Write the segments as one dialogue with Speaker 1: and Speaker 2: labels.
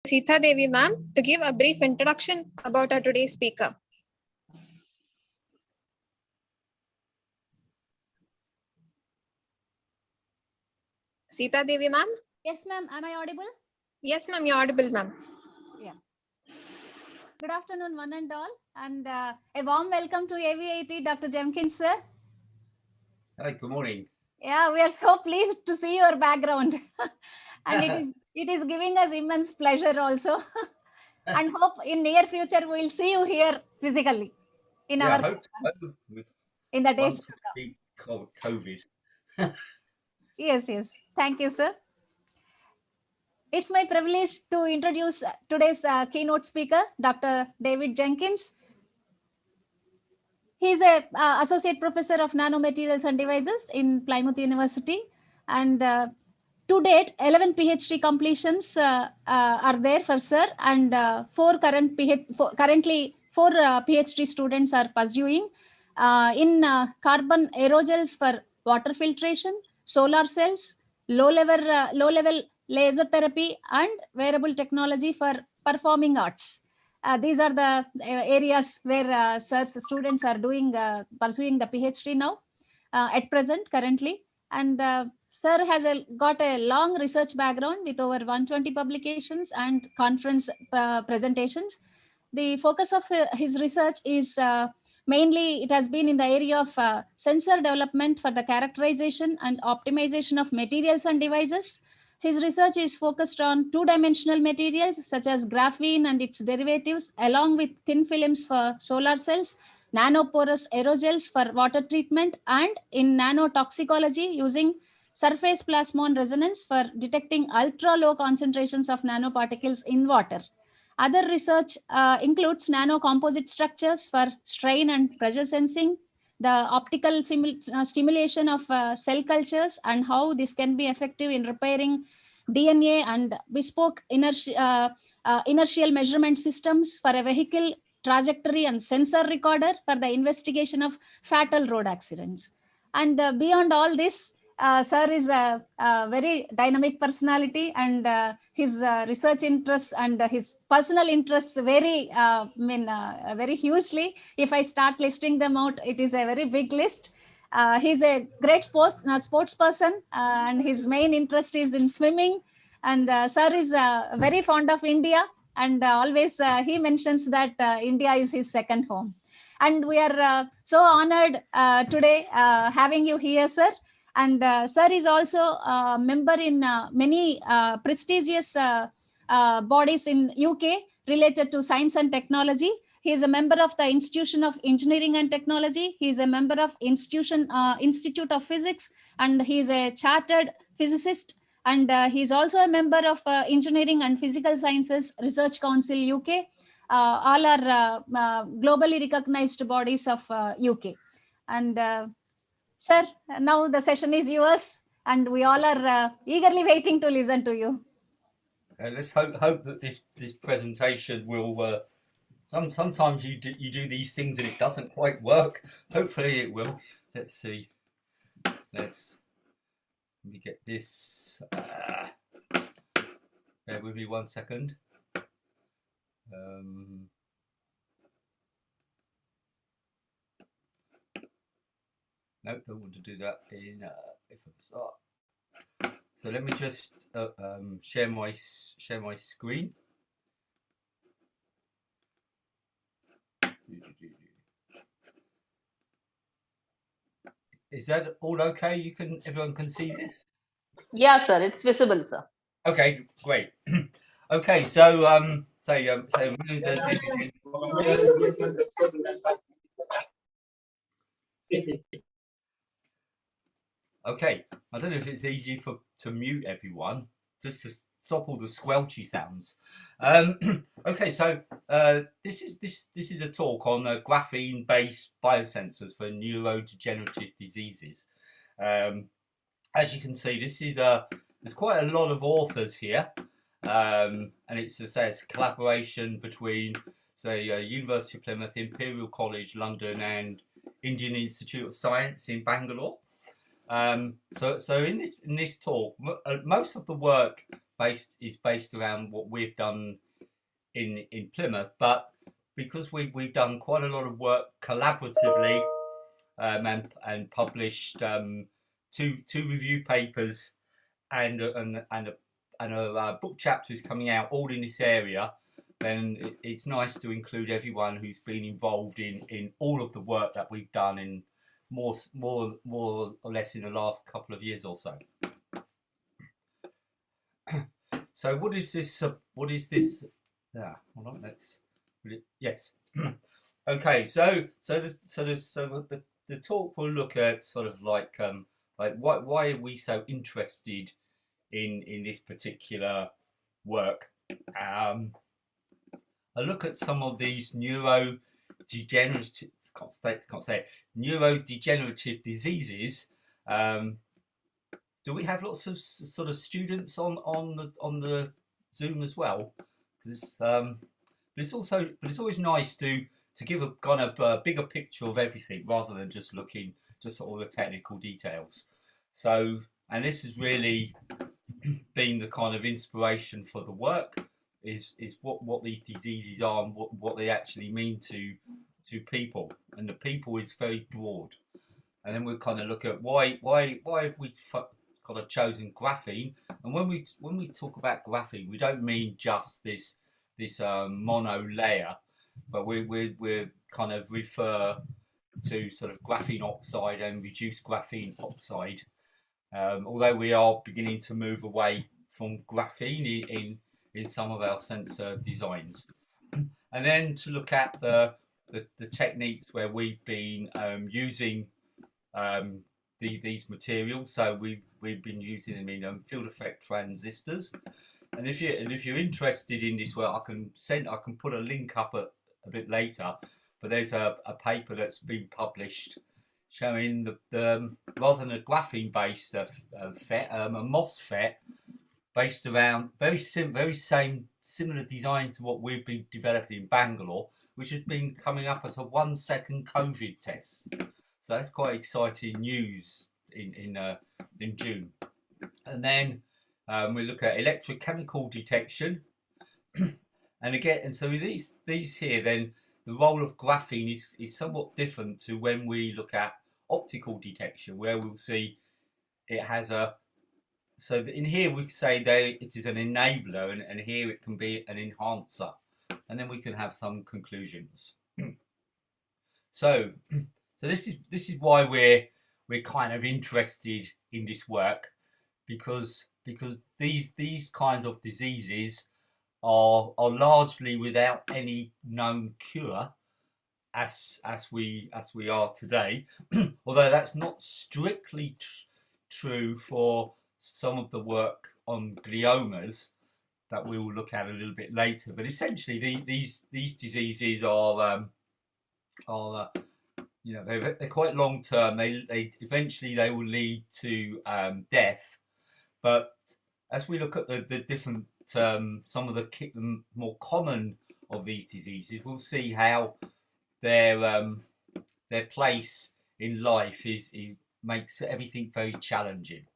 Speaker 1: Sita Devi ma'am to give a brief introduction about our today's speaker. Sita Devi ma'am?
Speaker 2: Yes, ma'am. Am I audible?
Speaker 1: Yes, ma'am, you're audible, ma'am.
Speaker 2: Yeah. Good afternoon, one and all, and a warm welcome to AV80, Dr. Jenkins, sir.
Speaker 3: Hi, good morning.
Speaker 2: Yeah, we are so pleased to see your background, and it is giving us immense pleasure also, and hope in near future we will see you here physically in our class, in the days to come.
Speaker 3: COVID.
Speaker 2: Yes. Thank you, sir. It's my privilege to introduce today's keynote speaker, Dr. David Jenkins. He is a associate professor of nanomaterials and devices in Plymouth University, and to date, 11 PhD completions are there for sir, and currently four PhD students are pursuing in carbon aerogels for water filtration, solar cells, low-level laser therapy, and wearable technology for performing arts. These are the areas where sir's students are pursuing the PhD now at present currently. And sir has got a long research background with over 120 publications and conference presentations. The focus of his research is mainly, it has been in the area of sensor development for the characterization and optimization of materials and devices. His research is focused on two-dimensional materials such as graphene and its derivatives, along with thin films for solar cells, nanoporous aerogels for water treatment, and in nanotoxicology using surface plasmon resonance for detecting ultra-low concentrations of nanoparticles in water. Other research includes nanocomposite structures for strain and pressure sensing, the optical stimulation of cell cultures, and how this can be effective in repairing DNA, and bespoke inertial measurement systems for a vehicle trajectory and sensor recorder for the investigation of fatal road accidents. And beyond all this, sir is a very dynamic personality, and his research interests and his personal interests vary, very hugely. If I start listing them out, it is a very big list. He's a great sports person, and his main interest is in swimming. And sir is very fond of India, and always he mentions that India is his second home. And we are so honored today having you here, sir. And sir is also a member in many prestigious bodies in UK related to science and technology. He is a member of the Institution of Engineering and Technology. He is a member of Institute of Physics, and he is a chartered physicist. And he is also a member of Engineering and Physical Sciences Research Council UK. All are globally recognized bodies of UK. And sir, now the session is yours, and we all are eagerly waiting to listen to you.
Speaker 3: Let's hope that this presentation will. Sometimes you do these things and it doesn't quite work. Hopefully it will. Let's see. Let me get this. Bear with me 1 second. No, don't want to do that in if I start. So let me just share my screen. Is that all okay? Everyone can see this?
Speaker 4: Yeah, sir, it's visible, sir.
Speaker 3: Okay, great. Okay, so okay, I don't know if it's easy to mute everyone, just to stop all the squelchy sounds. Okay, so this is a talk on graphene-based biosensors for neurodegenerative diseases. As you can see, there's quite a lot of authors here, and it's a collaboration between, University of Plymouth, Imperial College London, and Indian Institute of Science in Bangalore. So in this talk, most of the work is based around what we've done in Plymouth, but because we've done quite a lot of work collaboratively, and published two review papers and a book chapter is coming out all in this area, then it's nice to include everyone who's been involved in all of the work that we've done in more or less in the last couple of years or so. So what is this? Yeah, hold on. Yes. Okay. So the talk will look at sort of like why are we so interested in this particular work. I look at some of these neurodegenerative diseases. Do we have lots of sort of students on the Zoom as well? Because but it's always nice to give a kind of bigger picture of everything rather than just looking just at all the technical details. So, and this has really been the kind of inspiration for the work, is what these diseases are and what they actually mean to people, and the people is very broad. And then we'll kind of look at why have we kind of chosen graphene. And when we talk about graphene, we don't mean just this mono layer, but we're kind of refer to sort of graphene oxide and reduced graphene oxide. Although we are beginning to move away from graphene in some of our sensor designs, and then to look at the techniques where we've been using these materials. So we've been using them in field effect transistors. And if you're interested in this work, I can put a link up a bit later. But there's a paper that's been published showing the rather than a graphene based FET, a MOSFET based around very similar design to what we've been developing in Bangalore, which has been coming up as a 1 second COVID test. So that's quite exciting news in June. And then we look at electrochemical detection, and again, and so these here, then the role of graphene is somewhat different to when we look at optical detection, where we'll see it has a. So in here we say it is an enabler, and here it can be an enhancer, and then we can have some conclusions. So this is why we're kind of interested in this work, because these kinds of diseases are largely without any known cure as we are today. Although that's not strictly true for some of the work on gliomas that we will look at a little bit later. But essentially these diseases are you know, they're quite long term. They eventually they will lead to death. But as we look at the different some of the more common of these diseases, we'll see how their place in life makes everything very challenging.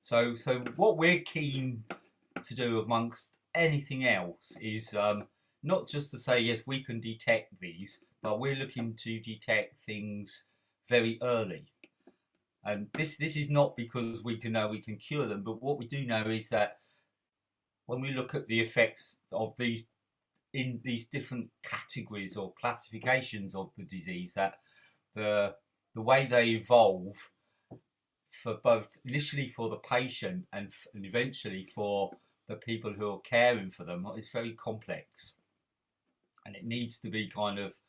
Speaker 3: So what we're keen to do amongst anything else is not just to say yes, we can detect these, but we're looking to detect things very early. And this is not because we can know we can cure them, but what we do know is that when we look at the effects of these in these different categories or classifications of the disease, that the way they evolve for both initially for the patient and eventually for the people who are caring for them is very complex, and it needs to be kind of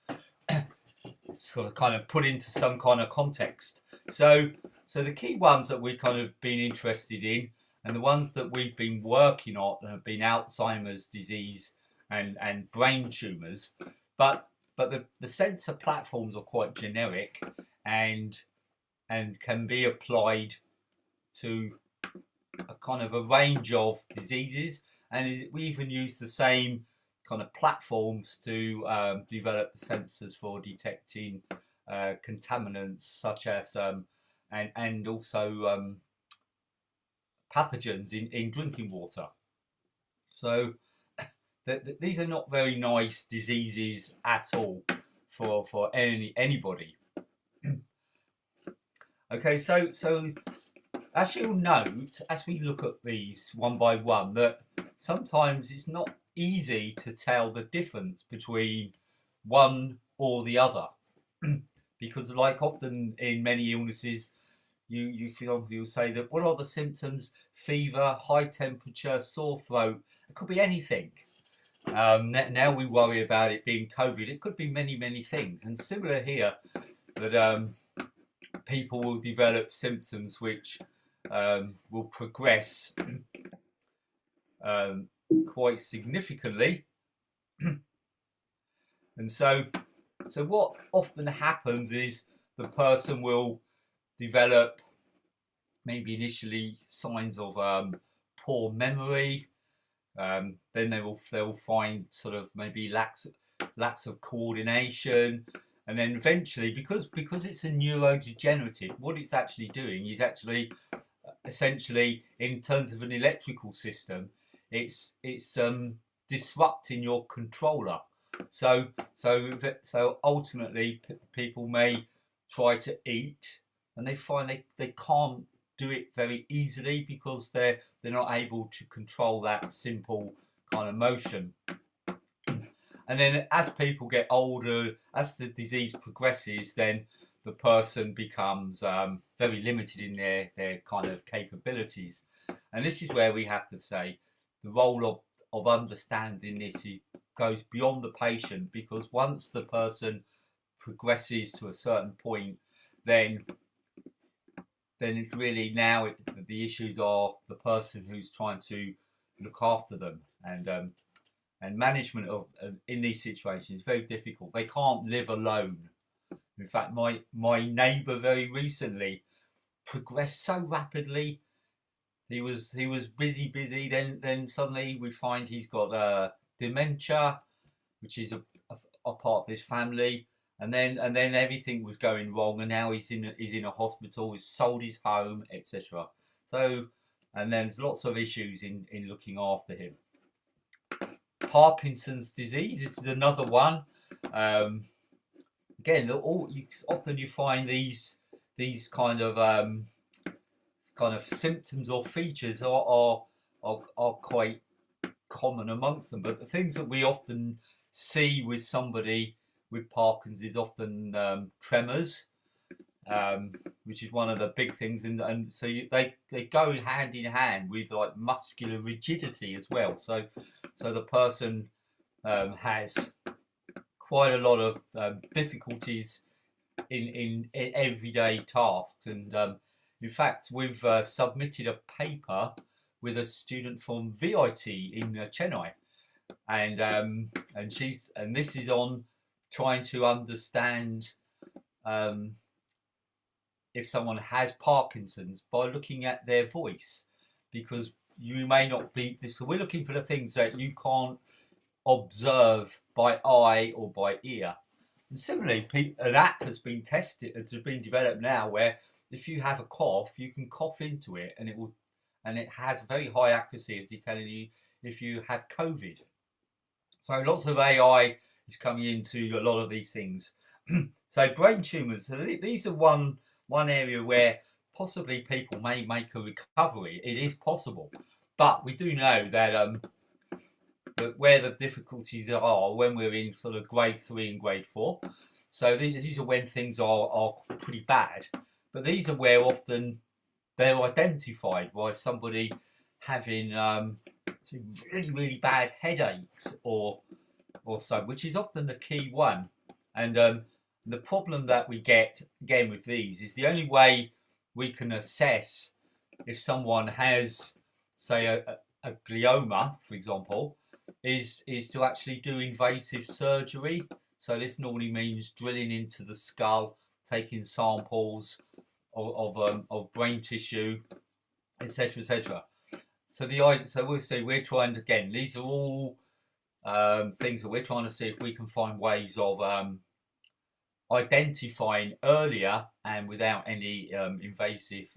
Speaker 3: put into some kind of context. So the key ones that we've kind of been interested in, and the ones that we've been working on, have been Alzheimer's disease and brain tumours. But the sensor platforms are quite generic and can be applied to a kind of a range of diseases, and we even use the same kind of platforms to develop the sensors for detecting contaminants such as and also pathogens in drinking water. So these are not very nice diseases at all for anybody. Okay, so as you'll note, as we look at these one by one, that sometimes it's not easy to tell the difference between one or the other. Because like often in many illnesses, you'll say that what are the symptoms? Fever, high temperature, sore throat. It could be anything. Now we worry about it being COVID. It could be many things. And similar here, that people will develop symptoms which will progress quite significantly. And so what often happens is the person will develop maybe initially signs of poor memory. Then they'll find sort of maybe lacks of coordination, and then eventually, because it's a neurodegenerative, what it's actually doing is actually essentially, in terms of an electrical system, it's disrupting your controller. So ultimately, people may try to eat, and they find they can't do it very easily because they're not able to control that simple kind of motion. And then as people get older, as the disease progresses, then the person becomes very limited in their kind of capabilities. And this is where we have to say the role of understanding this goes beyond the patient, because once the person progresses to a certain point, then it's really now the issues are the person who's trying to look after them, and management of in these situations is very difficult. They can't live alone. In fact, my neighbour very recently progressed so rapidly. He was busy. Then suddenly we find he's got dementia, which is a part of his family. And then everything was going wrong, and now he's in a hospital. He's sold his home, etc. So, and then there's lots of issues in looking after him. Parkinson's disease is another one. Again, often you find these kind of symptoms or features are quite common amongst them. But the things that we often see with somebody with Parkinson's is often tremors, which is one of the big things, and so they go hand in hand with like muscular rigidity as well. So the person has quite a lot of difficulties in everyday tasks, and in fact we've submitted a paper with a student from VIT in Chennai, and this is on trying to understand if someone has Parkinson's by looking at their voice, because you may not be. So we're looking for the things that you can't observe by eye or by ear. And similarly, an app has been tested. It's been developed now where if you have a cough, you can cough into it, and it has very high accuracy of telling you if you have COVID. So lots of AI is coming into a lot of these things. So brain tumours. So these are one area where possibly people may make a recovery. It is possible, but we do know that where the difficulties are when we're in sort of grade 3 and grade 4. So these are when things are pretty bad. But these are where often they're identified by somebody having really bad headaches or so, which is often the key one. And the problem that we get again with these is the only way we can assess if someone has, say, a glioma, for example, is to actually do invasive surgery. So this normally means drilling into the skull, taking samples of brain tissue, etc., etc. So we'll see. We're trying to, again, these are all things that we're trying to see if we can find ways of identifying earlier and without any invasive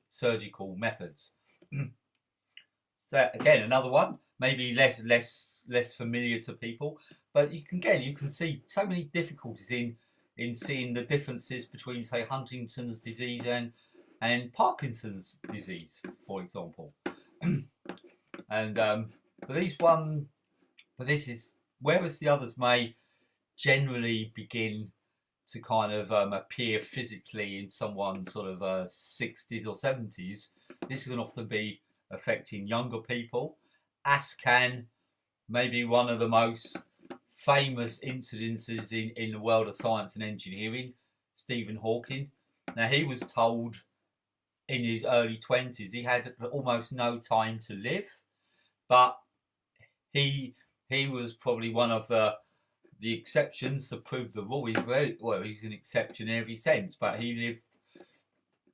Speaker 3: surgical methods. So again, another one, maybe less familiar to people, but you can see so many difficulties in seeing the differences between, say, Huntington's disease and Parkinson's disease, for example. And but this is, whereas the others may generally begin to kind of appear physically in someone's sort of 60s or 70s, this can often be affecting younger people, as can maybe one of the most famous incidences in the world of science and engineering, Stephen Hawking. Now, he was told in his early 20s he had almost no time to live, but he was probably one of the exceptions to prove the rule. He's an exception in every sense, but he lived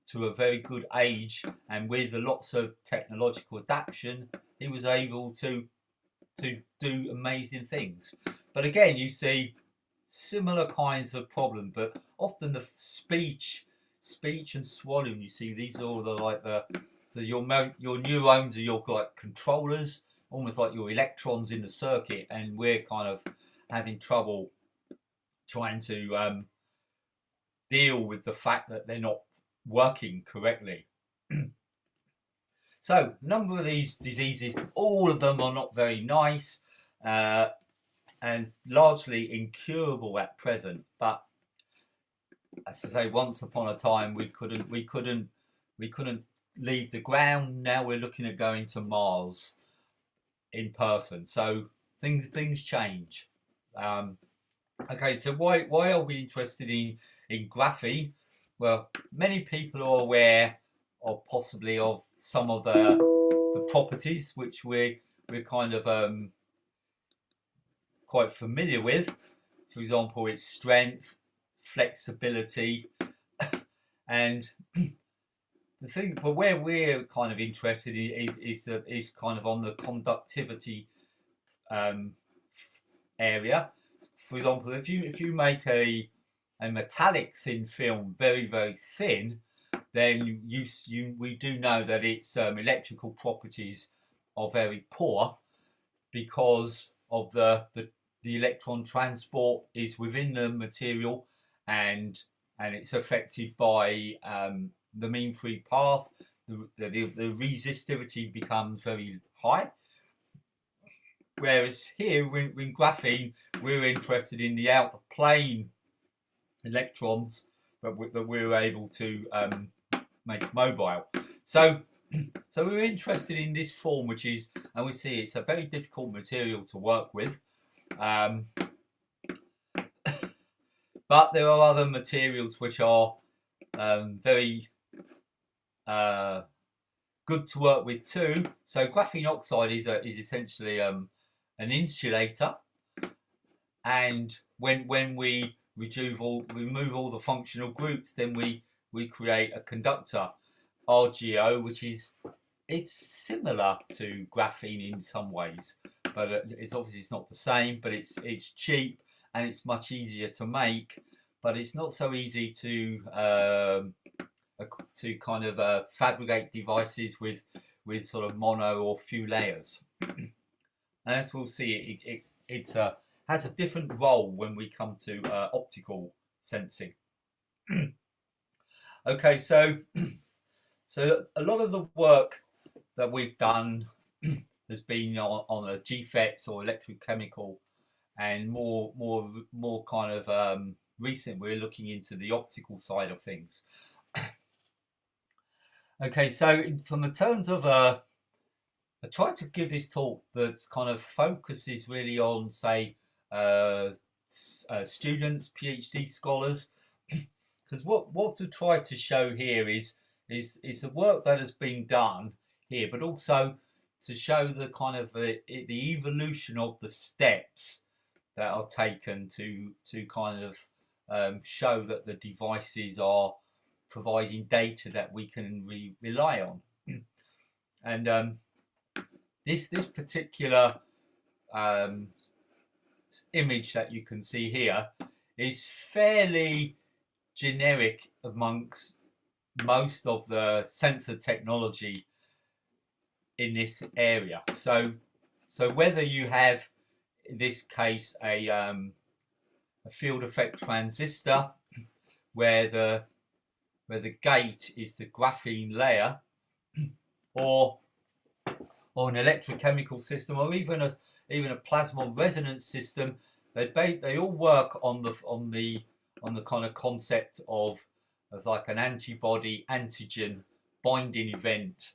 Speaker 3: to a very good age, and with lots of technological adaptation, he was able to do amazing things. But again, you see similar kinds of problem, but often the speech and swallowing. You see, these are all so your neurons are your like controllers, almost like your electrons in the circuit, and we're kind of having trouble trying to deal with the fact that they're not working correctly. So, a number of these diseases, all of them are not very nice and largely incurable at present. But as I say, once upon a time we couldn't leave the ground. Now we're looking at going to Mars in person. So things change. Okay, so why are we interested in graphene? Well, many people are aware of possibly of some of the properties which we're kind of quite familiar with. For example, its strength, flexibility, and the thing. But where we're kind of interested in is kind of on the conductivity area. For example, if you make a metallic thin film very, very thin, then we do know that its electrical properties are very poor, because of the electron transport is within the material, and it's affected by the mean free path. The resistivity becomes very high. Whereas here in graphene, we're interested in the outer plane electrons that we're able to make mobile. So we're interested in this form, which is, and we see it's a very difficult material to work with. But there are other materials which are very good to work with too. So graphene oxide is essentially an insulator, and when we remove all the functional groups, then we create a conductor, RGO, which it's similar to graphene in some ways, but it's obviously not the same. But it's cheap and it's much easier to make, but it's not so easy to kind of fabricate devices with sort of mono or few layers. And as we'll see, it has a different role when we come to optical sensing. Okay, so a lot of the work that we've done has been on a GFETs or electrochemical, and more kind of recent, we're looking into the optical side of things. Okay, so from the terms of I try to give this talk that kind of focuses really on, say, students, PhD scholars, because what to try to show here is the work that has been done here, but also to show the kind of the evolution of the steps that are taken to kind of show that the devices are providing data that we can rely on. And this particular image that you can see here is fairly generic amongst most of the sensor technology in this area. So whether you have, in this case, a field effect transistor where the gate is the graphene layer, or an electrochemical system, or even a plasmon resonance system, they all work on the kind of concept of like an antibody antigen binding event,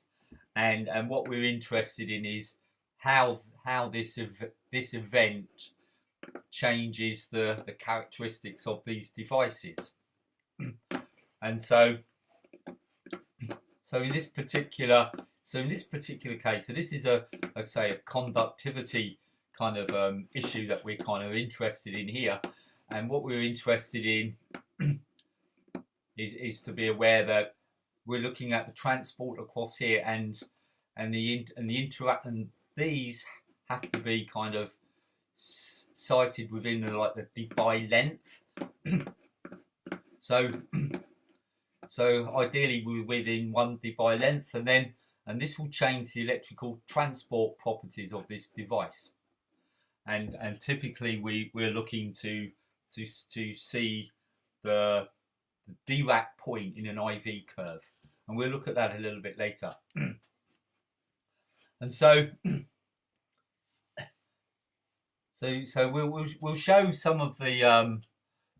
Speaker 3: and what we're interested in is how this event changes the characteristics of these devices. And so in this particular case, so this is like say a conductivity kind of issue that we're kind of interested in here, and what we're interested in is to be aware that we're looking at the transport across here, and these have to be kind of sighted within the debye length. So ideally we're within 1 debye length, and this will change the electrical transport properties of this device. And typically we're looking to see the Dirac point in an IV curve, and we'll look at that a little bit later. And so we'll show some of the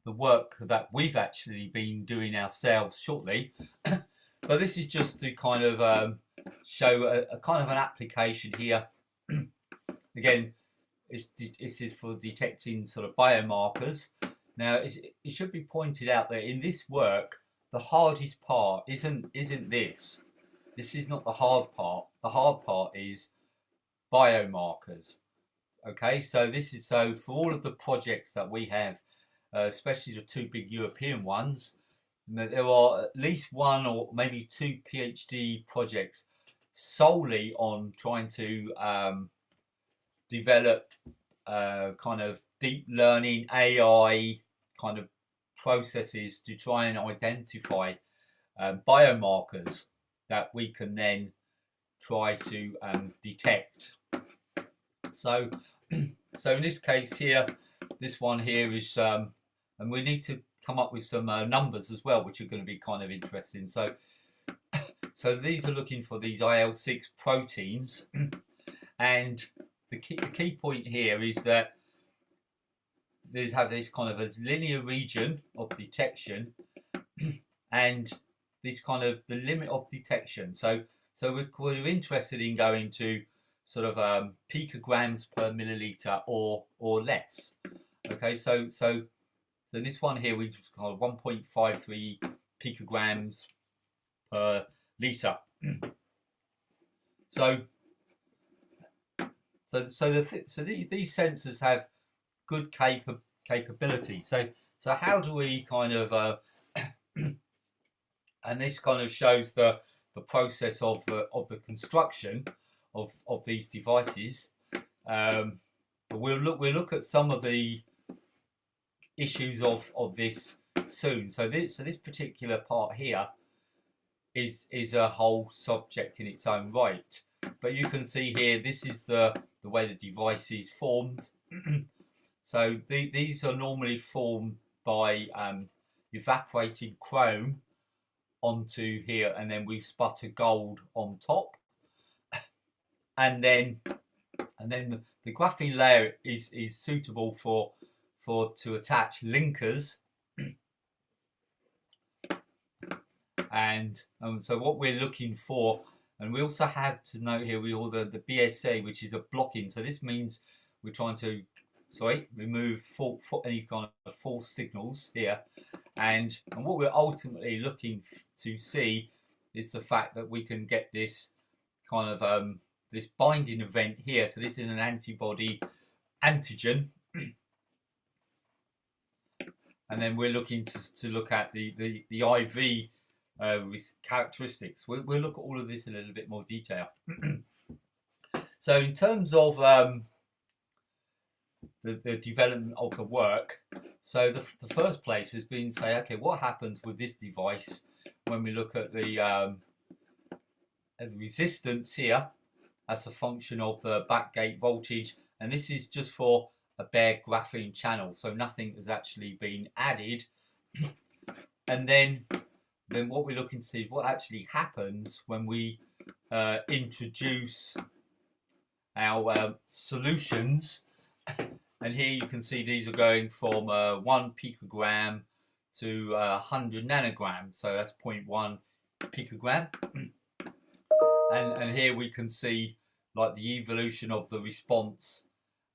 Speaker 3: work that we've actually been doing ourselves shortly, but this is just to kind of show a kind of an application here. Again, this is for detecting sort of biomarkers. Now, it should be pointed out that in this work, the hardest part isn't this. This is not the hard part. The hard part is biomarkers. Okay, so for all of the projects that we have, especially the 2 big European ones, there are at least 1 or maybe 2 PhD projects solely on trying to develop kind of deep learning AI kind of processes to try and identify biomarkers that we can then try to detect. So in this case here, this one here is, and we need to come up with some numbers as well, which are going to be kind of interesting. So these are looking for these IL-6 proteins, and the key point here is that these have this kind of a linear region of detection, and this kind of the limit of detection. So we're interested in going to sort of picograms per milliliter or less. Okay, so this one here we just call 1.53 picograms per liter. So these sensors have good capability. So how do we kind of and this kind of shows the process of the construction of these devices. We'll look at some of the issues of this soon. So this particular part here is a whole subject in its own right. But you can see here, this is the way the device is formed. So these are normally formed by evaporating chrome onto here, and then we sputter gold on top, and then the graphene layer is suitable for to attach linkers, and so what we're looking for, and we also have to note here, we all the BSA, which is a blocking. So this means we're trying to remove any kind of false signals here, and what we're ultimately looking to see is the fact that we can get this kind of this binding event here. So this is an antibody antigen, and then we're looking to look at the IV characteristics. We'll look at all of this in a little bit more detail. So in terms of the development of the work. So the first place has been say, okay, what happens with this device when we look at the resistance here as a function of the backgate voltage, and this is just for a bare graphene channel, so nothing has actually been added. And then what we're looking to see is what actually happens when we introduce our solutions. And here you can see these are going from 1 picogram to 100 nanograms, so that's 0.1 picogram. And here we can see like the evolution of the response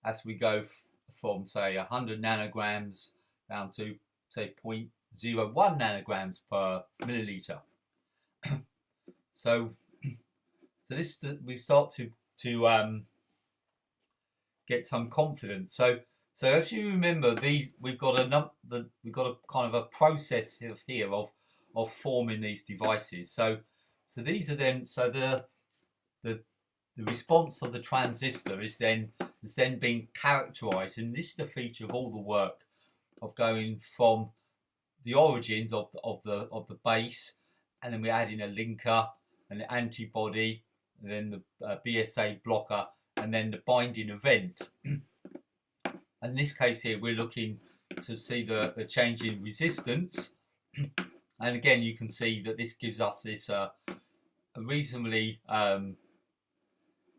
Speaker 3: as we go from say 100 nanograms down to say 0.01 nanograms per milliliter. So this we start to get some confidence. So if you remember, these we've got a kind of a process here of forming these devices. So these are them. So the response of the transistor is then being characterized, and this is the feature of all the work of going from the origins of the base, and then we're adding a linker, an antibody, and then the BSA blocker, and then the binding event. In this case here, we're looking to see the change in resistance, and again you can see that this gives us this a reasonably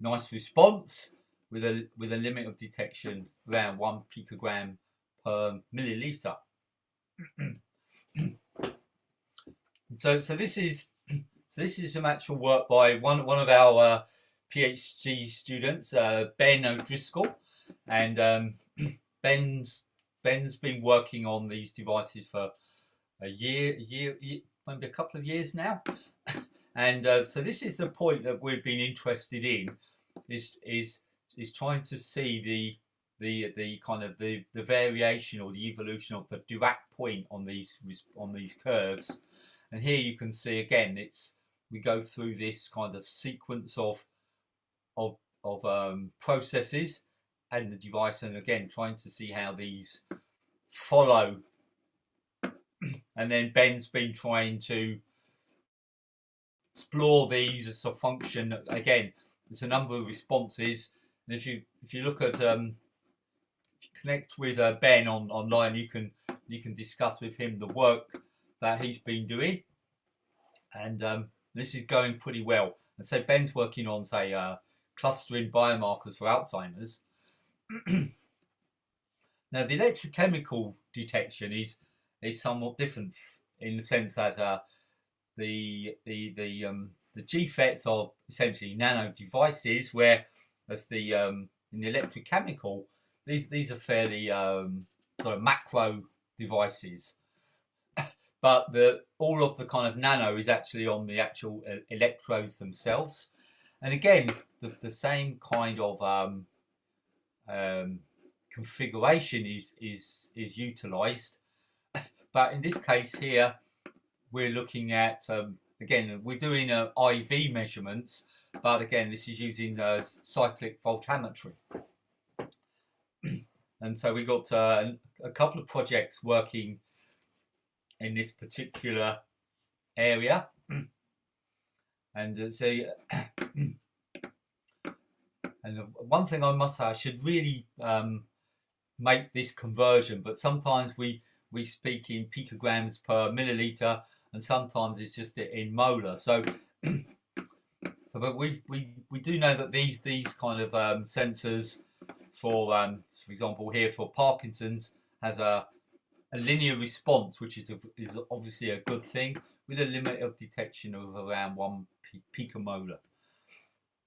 Speaker 3: nice response with a limit of detection around 1 picogram per milliliter. So this is some actual work by one of our PhD students, Ben O'Driscoll, and Ben's been working on these devices for a year, maybe a couple of years now. And so this is the point that we've been interested in, is trying to see the kind of the variation or the evolution of the Dirac point on these curves. And here you can see again, we go through this kind of sequence of processes and the device, and again trying to see how these follow. And then Ben's been trying to explore these as a function. Again, there's a number of responses, and if you look at if you connect with Ben online, you can discuss with him the work that he's been doing, and this is going pretty well. And so Ben's working on say clustering biomarkers for Alzheimer's. Now the electrochemical detection is somewhat different in the sense that the GFETs are essentially nano devices, where as in the electrochemical, these are fairly sort of macro devices. But all of the kind of nano is actually on the actual electrodes themselves, and again the same kind of configuration is utilized. But in this case here, we're looking at again, we're doing IV measurements, but again this is using cyclic voltammetry. And so we got a couple of projects working in this particular area, and so and one thing I must say, I should really make this conversion, but sometimes we speak in picograms per milliliter, and sometimes it's just in molar. So but we do know that these kind of sensors for example here for Parkinson's has a linear response, which is obviously a good thing, with a limit of detection of around 1 picomolar.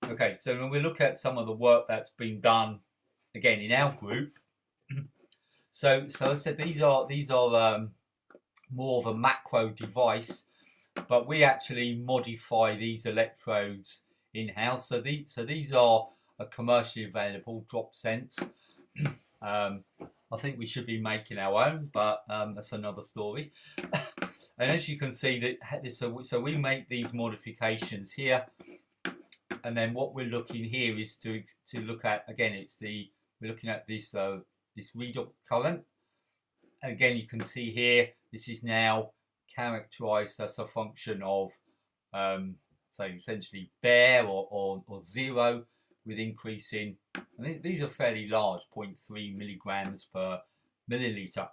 Speaker 3: Okay, so when we look at some of the work that's been done again in our group, so I said these are more of a macro device, but we actually modify these electrodes in-house. So these are a commercially available drop sense. I think we should be making our own, but that's another story. And as you can see, that so we make these modifications here, and then what we're looking here is to look at, again, we're looking at this this redox current. And again, you can see here, this is now characterized as a function of, so essentially bare or zero, with increasing, and these are fairly large, 0.3 milligrams per milliliter.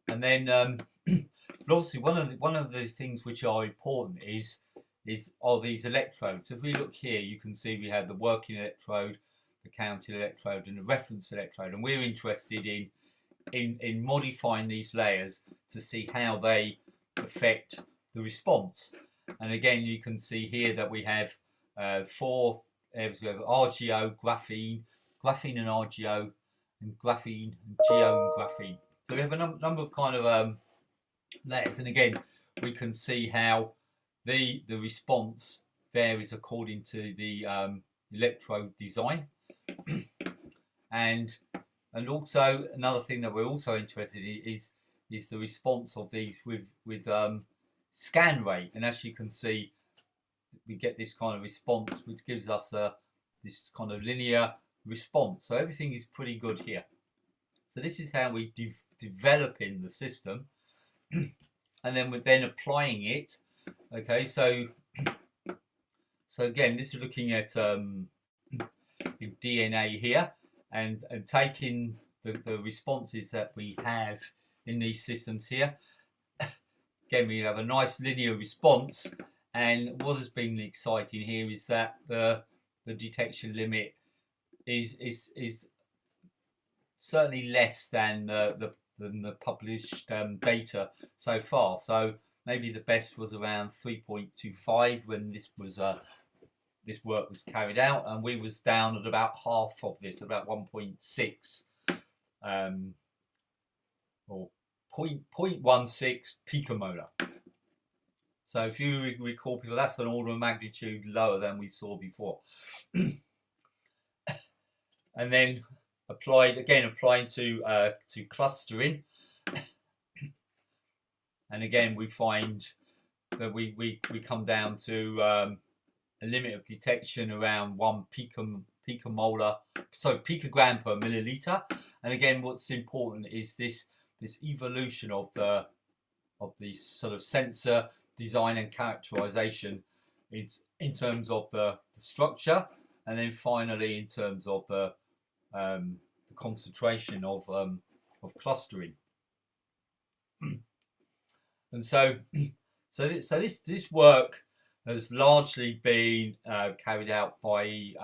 Speaker 3: And then obviously one of the things which are important are these electrodes. If we look here, you can see we have the working electrode, the counted electrode, and the reference electrode, and we're interested in modifying these layers to see how they affect the response. And again, you can see here that we have four areas. We have RGO, graphene and RGO, and graphene and GO and graphene. So we have a number of kind of layers, and again, we can see how the response varies according to the electrode design. and also another thing that we're also interested in is the response of these with scan rate, and as you can see, we get this kind of response which gives us this kind of linear response. So everything is pretty good here. So this is how we develop in the system, and then we're then applying it. Okay, so again, this is looking at DNA here, and taking the responses that we have in these systems here. Again, we have a nice linear response, and what has been exciting here is that the detection limit is certainly less than the published data so far. So maybe the best was around 3.25 when this work was carried out, and we was down at about half of this, about 1.6 or 0.16 picomolar. So if you recall, people, that's an order of magnitude lower than we saw before. And then applying to clustering, and again we find that we come down to a limit of detection around 1 picogram per milliliter. And again, what's important is this evolution of the sort of sensor design and characterization in terms of the structure, and then finally in terms of the concentration of clustering. And so this work has largely been carried out by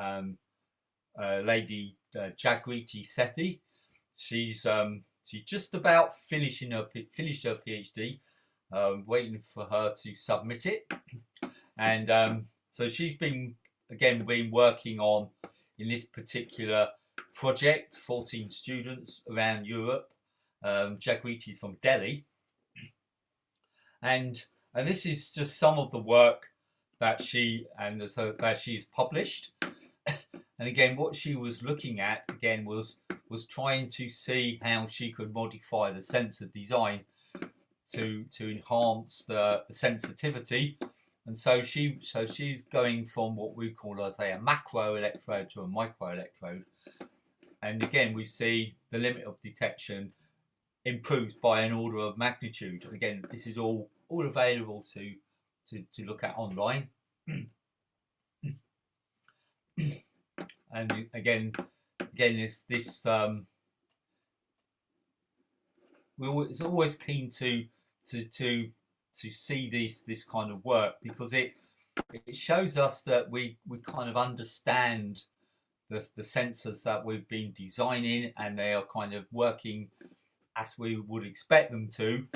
Speaker 3: lady Jagriti Sethi. She's just about finished her PhD, waiting for her to submit it, and so she's been working on, in this particular project, 14 students around Europe. Jagriti is from Delhi, and this is just some of the work that she's published. And again, what she was looking at again was trying to see how she could modify the sensor design to enhance the sensitivity. And so she's going from what we call, let's say, a macro electrode to a micro electrode. And again, we see the limit of detection improves by an order of magnitude. Again, this is all available to look at online. And again, it's we're always keen to see this kind of work, because it shows us that we kind of understand the sensors that we've been designing, and they are kind of working as we would expect them to.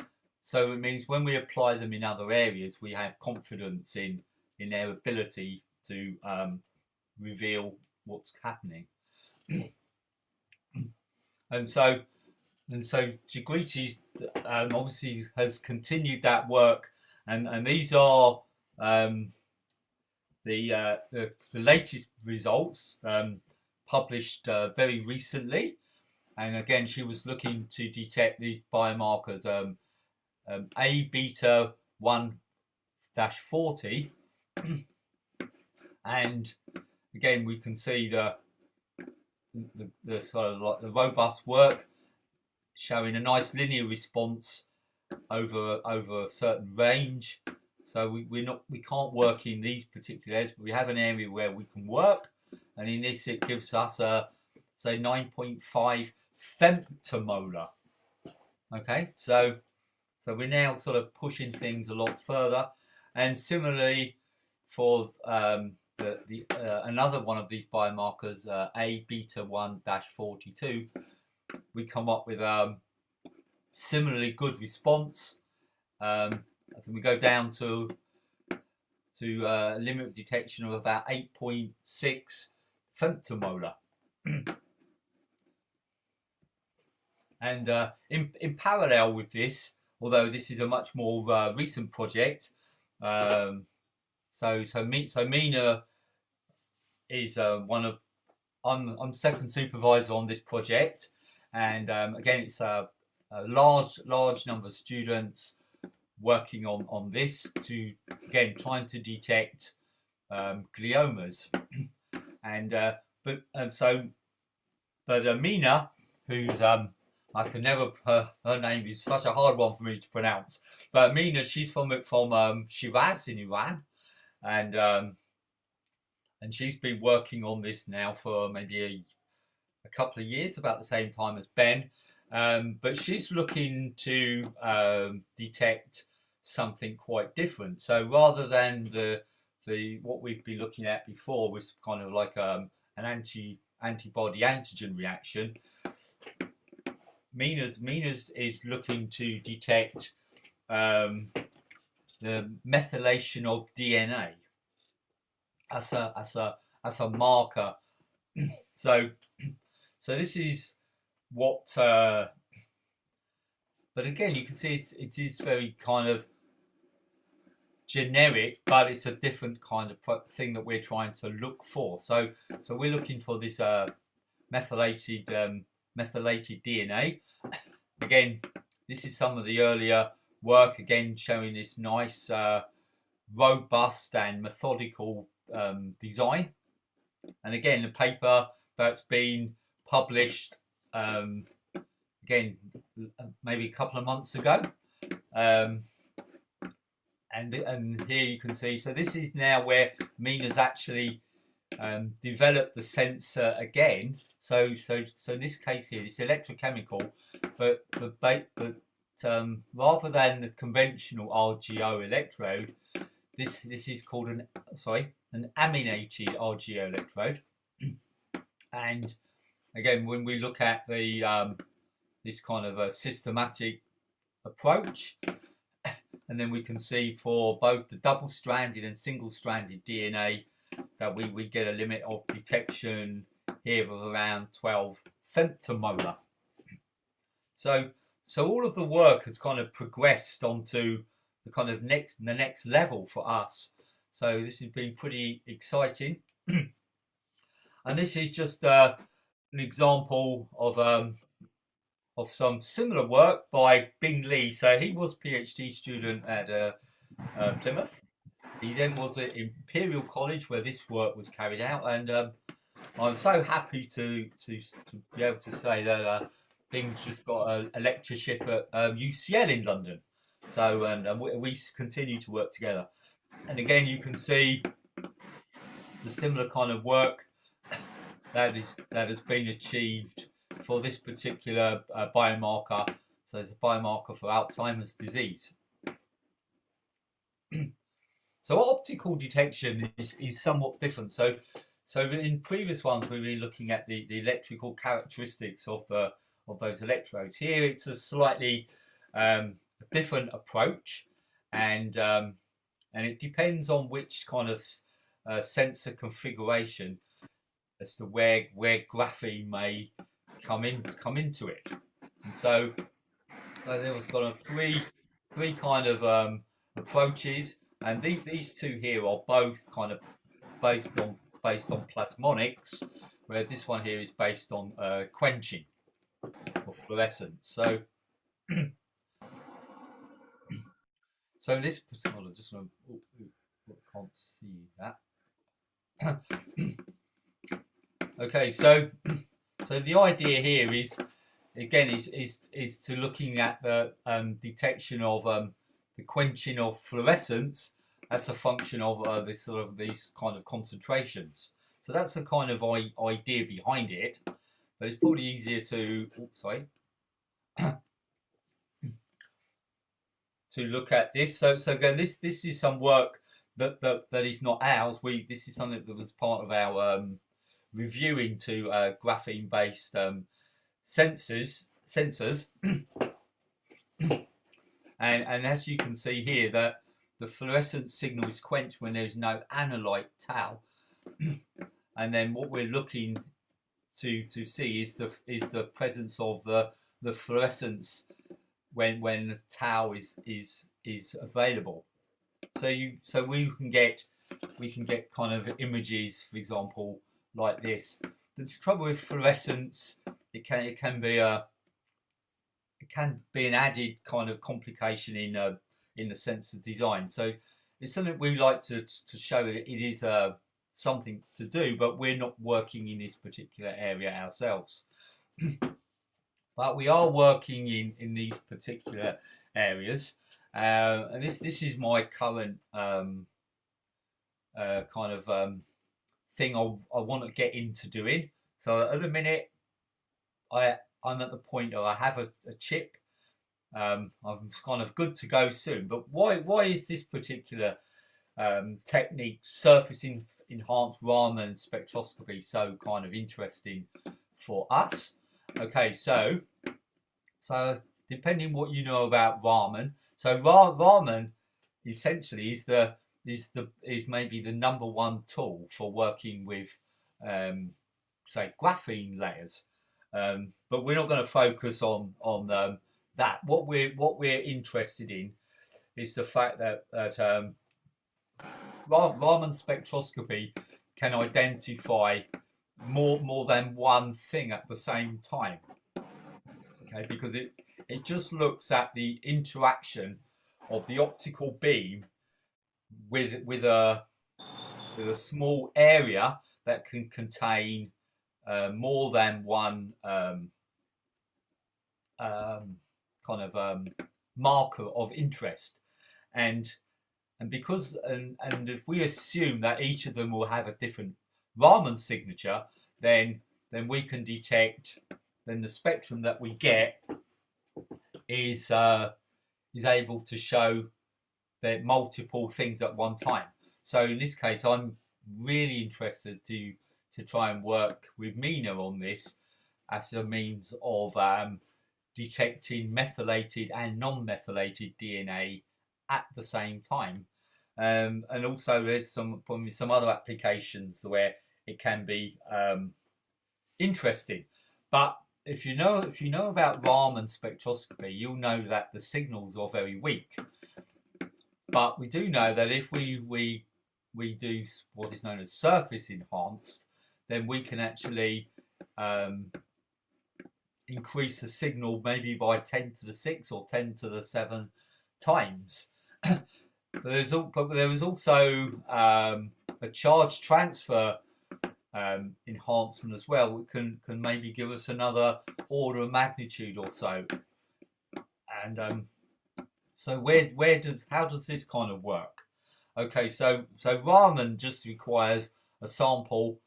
Speaker 3: So it means when we apply them in other areas, we have confidence in their ability to reveal what's happening. And so Jagriti obviously has continued that work, and these are the latest results published very recently. And again, she was looking to detect these biomarkers, A beta 1-40, and again we can see the sort of like the robust work, showing a nice linear response over a certain range. So we can't work in these particular areas, but we have an area where we can work, and in this it gives us a say 9.5 femtomolar. Okay, so we're now sort of pushing things a lot further, and similarly for another one of these biomarkers, A beta 1-42, we come up with similarly good response. I think we go down to a limit of detection of about 8.6 femtomolar. And in parallel with this, although this is a much more recent project, so Mina is one of I'm second supervisor on this project, and again it's a large number of students working on this to again trying to detect gliomas, and but Mina, who's I can never her name is such a hard one for me to pronounce, but Mina, she's from Shiraz in Iran, and she's been working on this now for maybe a couple of years, about the same time as Ben. But she's looking to detect something quite different. So rather than the what we've been looking at before was kind of like an antibody antigen reaction, Mina's is looking to detect the methylation of DNA as a marker. So this is what, but again, you can see it is very kind of generic, but it's a different kind of thing that we're trying to look for. So we're looking for this methylated DNA. Again, this is some of the earlier work, again showing this nice robust and methodical design. And again, the paper that's been published again maybe a couple of months ago, and here you can see, so this is now where Mina's actually developed the sensor again. So in this case here, it's electrochemical, but rather than the conventional RGO electrode, this is called an aminated RGO electrode. And again, when we look at the this kind of a systematic approach, and then we can see for both the double-stranded and single-stranded DNA that we get a limit of detection here of around 12 femtomolar. So all of the work has kind of progressed onto the kind of the next level for us. So this has been pretty exciting. And this is just an example of some similar work by Bing Lee. So he was a PhD student at Plymouth. He then was at Imperial College where this work was carried out, and I'm so happy to be able to say that Bing's just got a lectureship at UCL in London. So and we continue to work together. And again, you can see the similar kind of work that has been achieved for this particular biomarker. So it's a biomarker for Alzheimer's disease. So optical detection is somewhat different. So in previous ones we've been looking at the electrical characteristics of those electrodes. Here it's a slightly different approach, and it depends on which kind of sensor configuration as to where graphene may come into it. And so there was kind of three kind of approaches, and these two here are both kind of based on plasmonics, where this one here is based on quenching or fluorescence. So this, hold on, just can't see that. Okay, so So the idea here is, again, is to looking at the detection of the quenching of fluorescence as a function of this sort of these kind of concentrations. So that's the kind of idea behind it. But it's probably easier to, to look at this. So again, this is some work that is not ours. This is something that was part of our reviewing to graphene based sensors. And as you can see here, that the fluorescence signal is quenched when there's no analyte tau. And then what we're looking to see is the presence of the fluorescence when the tau is available. So we can get kind of images, for example, like this. The trouble with fluorescence, it can be an added kind of complication in the sensor design. So it's something we like to show that it is something to do, but we're not working in this particular area ourselves. But we are working in these particular areas, and this is my current kind of thing I want to get into doing. So at the minute, I'm at the point where I have a chip. I'm kind of good to go soon. But why is this particular technique, surface enhanced Raman spectroscopy, so kind of interesting for us? Okay, so depending what you know about Raman, so Raman essentially is maybe the number one tool for working with say graphene layers, but we're not going to focus on that. What we're interested in is the fact that Raman spectroscopy can identify more than one thing at the same time. Okay, because it just looks at the interaction of the optical beam with a small area that can contain more than one kind of marker of interest, and because if we assume that each of them will have a different Raman signature, then we can detect, then the spectrum that we get is able to show that multiple things at one time. So in this case, I'm really interested to try and work with Mina on this as a means of detecting methylated and non-methylated DNA at the same time, and also there's some other applications where it can be interesting. But if you know about Raman spectroscopy, you'll know that the signals are very weak. But we do know that if we do what is known as surface enhanced, then we can actually increase the signal maybe by 10 to the 6 or 10 to the 7 times. But there was also a charge transfer enhancement as well. It can maybe give us another order of magnitude or so. And so how does this kind of work? Okay, so Raman just requires a sample,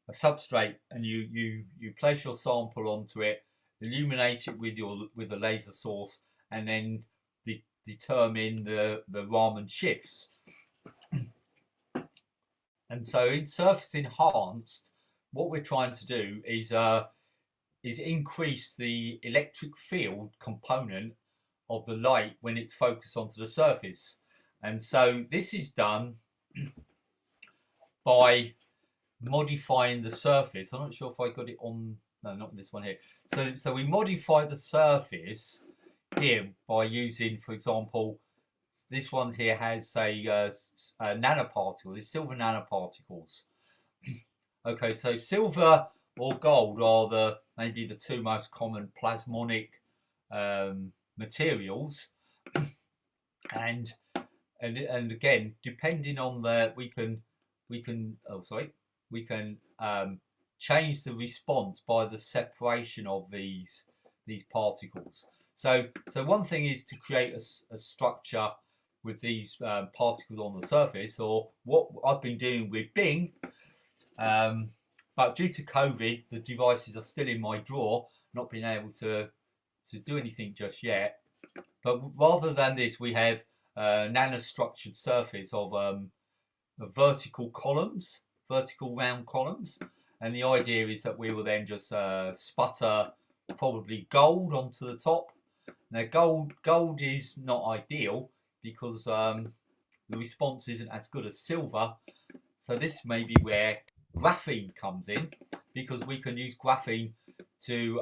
Speaker 3: a substrate, and you place your sample onto it, illuminate it with a laser source, and then determine the Raman shifts. And so in surface enhanced, what we're trying to do is increase the electric field component of the light when it's focused onto the surface. And so this is done by modifying the surface. I'm not sure if I got it on, no, not this one here. So we modify the surface here by using, for example, this one here has a nanoparticle, it's silver nanoparticles. Okay, so silver or gold are maybe the two most common plasmonic materials, and again, depending on we can change the response by the separation of these particles. So one thing is to create a structure with these particles on the surface, or what I've been doing with Bing. But due to COVID, the devices are still in my drawer, not being able to do anything just yet. But rather than this, we have nanostructured surface of vertical columns, vertical round columns. And the idea is that we will then just sputter probably gold onto the top. Now gold is not ideal because the response isn't as good as silver. So this may be where graphene comes in, because we can use graphene to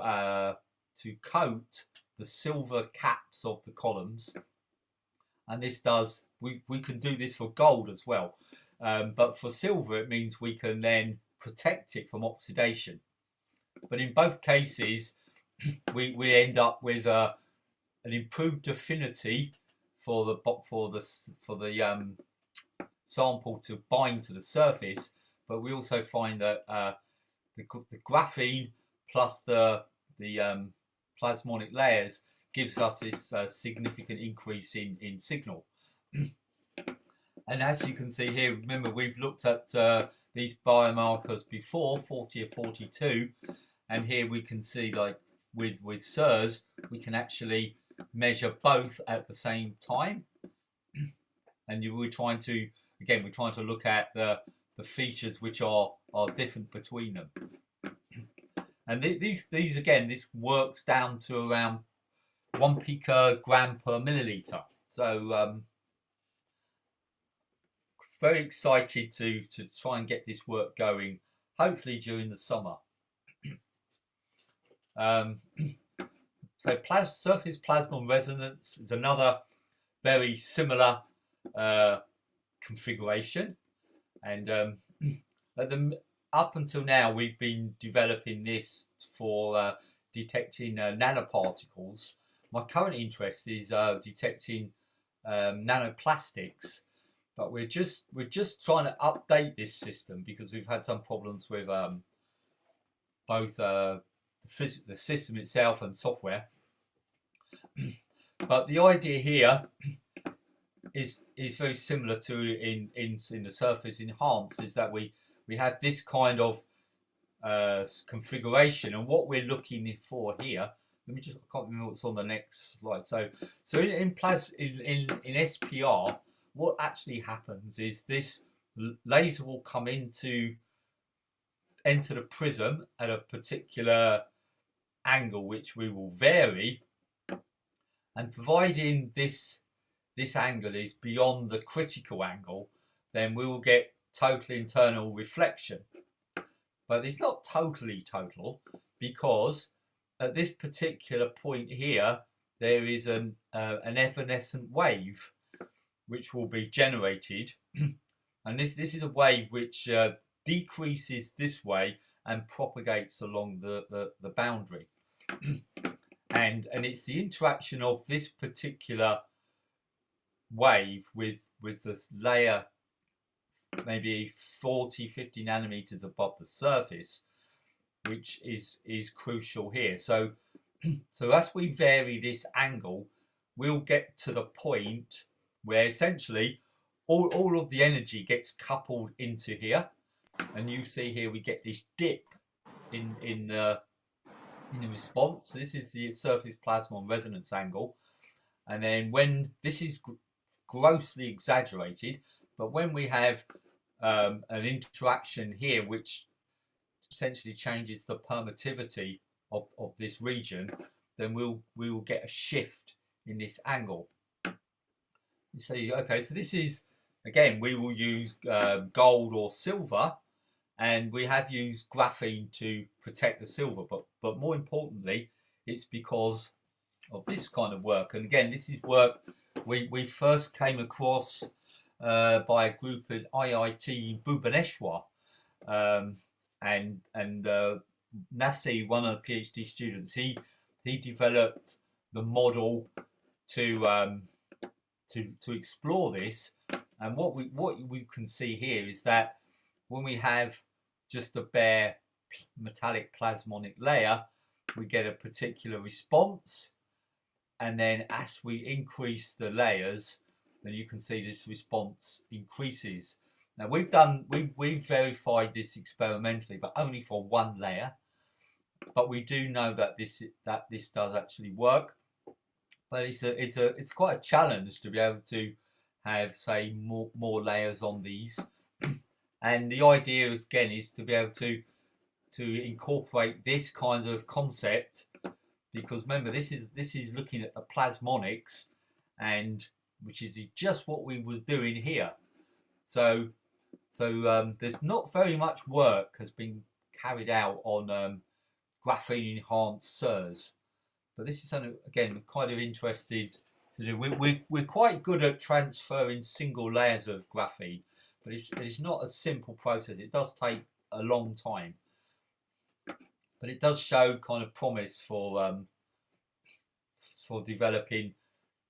Speaker 3: coat the silver caps of the columns, and this does we can do this for gold as well, but for silver it means we can then protect it from oxidation. But in both cases we end up with an improved affinity for the sample to bind to the surface. But we also find that the graphene plus the plasmonic layers gives us this significant increase in signal. And as you can see here, remember we've looked at these biomarkers before, 40 or 42, and here we can see, like with SIRS, we can actually measure both at the same time. And we're trying to look at the features which are different between them. And these again, this works down to around 1 picogram per milliliter. So very excited to try and get this work going, hopefully during the summer. So surface plasmon resonance is another very similar configuration, and up until now we've been developing this for detecting nanoparticles. My current interest is detecting nanoplastics, but we're just trying to update this system because we've had some problems with both the system itself and software. But the idea here is very similar to in the surface enhanced, is that we have this kind of configuration, and what we're looking for here, I can't remember what's on the next slide. So in SPR, what actually happens is this laser will come enter the prism at a particular angle, which we will vary, and providing this angle is beyond the critical angle, then we will get total internal reflection. But it's not totally total, because at this particular point here there is an evanescent wave which will be generated, and this is a wave which decreases this way and propagates along the boundary. and it's the interaction of this particular wave with the layer maybe 40-50 nanometers above the surface, which is crucial here. So as we vary this angle, we'll get to the point where essentially all of the energy gets coupled into here, and you see here we get this dip in the response. So this is the surface plasmon resonance angle, and then when this is grossly exaggerated, but when we have an interaction here which essentially changes the permittivity of this region, then we will get a shift in this angle. You see, okay, so this is, again, we will use gold or silver, and we have used graphene to protect the silver, but more importantly, it's because of this kind of work. And again, this is work we first came across by a group at IIT Bhubaneswar, and Nasi, one of the PhD students, he developed the model to explore this. And what we can see here is that when we have just a bare metallic plasmonic layer, we get a particular response, and then as we increase the layers, then you can see this response increases. Now we've verified this experimentally, but only for one layer. But we do know that this does actually work. But it's quite a challenge to be able to have, say, more layers on these. And the idea again is to be able to incorporate this kind of concept, because remember this is looking at the plasmonics, and which is just what we were doing here. So there's not very much work has been carried out on graphene enhanced SIRS, but this is something again kind of interested to do. We're quite good at transferring single layers of graphene, but it's not a simple process. It does take a long time, but it does show kind of promise for developing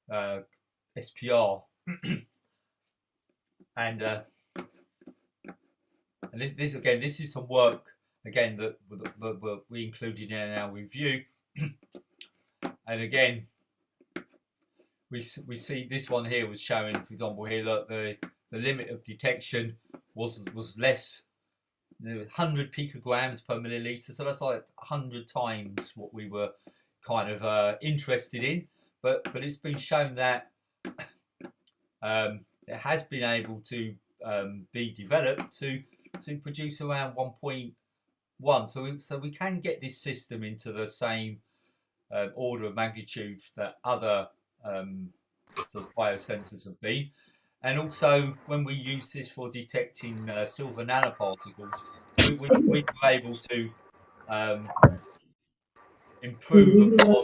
Speaker 3: SPR. and this is some work again that we included in our review. And again, we see this one here was showing, for example, here that the limit of detection was less, 100 picograms per milliliter. So that's like 100 times what we were kind of interested in. But it's been shown that it has been able to be developed to produce around 1.1. So we can get this system into the same order of magnitude that other sort of biosensors have been. And also, when we use this for detecting silver nanoparticles, we're able to improve upon